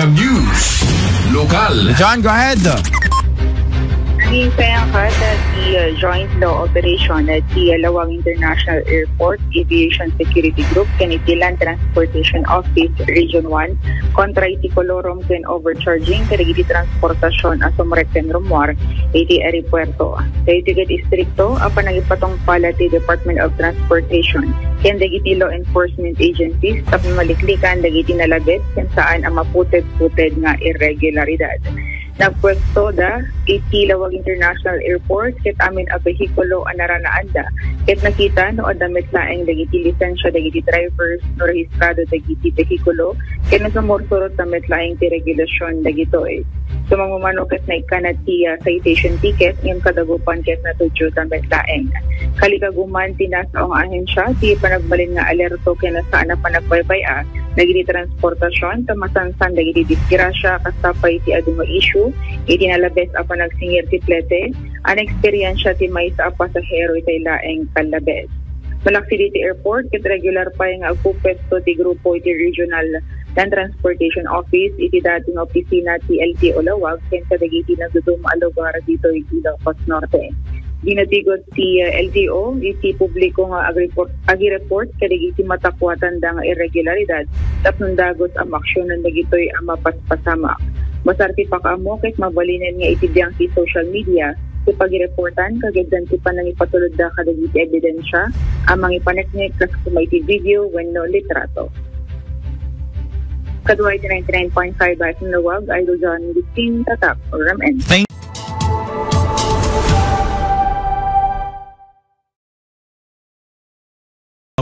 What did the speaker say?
FM News. Lokal. John, go ahead. Sayang ka that the Joint Law Operation at the Lawag International Airport Aviation Security Group Canity Land Transportation Office Region 1 kontra iti kolorom ken overcharging kadagiti transportasyon asum rekten rumwar iti aeropuerto. Iti distrikto apan nagipatong pala ti Department of Transportation ken dagiti law enforcement agencies tapos maliklikan dagiti nalabet ken saan ang maputed-puted nga irregularidad. Nagpwesto da iti Lawag International Airport ket amin a behikulo a naranaanda ket nakita no adamit laeng dagiti lisensya dagiti drivers no rehistrado dagiti behikulo ket nasumursurot damit laeng ti regulasyon dagitoy. Sumangumano ket naikanat ti citation ticket ngem kadagupan ket natudyo damit laeng. Kalikaguman tinasaong ahensya ti panagbalin nga alerto ken saan na panagbaybay dagiti transportasyon tamasansan dagiti disgrasya kasapay ti adunga issue iti nalabes apan nagsingir ti plete an eksperyensya ti may sa pasahero iti laeng kalabes. Malaksi diti airport ket regular pa nga agpupesto ti grupo iti Regional Land Transportation Office iti dating opisina ti LTO Lawag ken kadagiti nagduduma a lugar dito iti Ilocos Norte. Dinatigot ti LTO iti publiko nga agi-report kadagiti matakwatan da nga irregularidad tapno dagos ang aksyonan dagitoy ang mapaspasamak. Basarti pa kaamo ket mabalinan nga iti biyang ti social media ti pag-reportan kagaydan ti panangipatulod da kadagiti ebidensya ang mangipaneknek kas kumay ti video wenno litrato. Kadwa iti 99.5 Lawag, Idol John Listing, Tatak, or Ramen.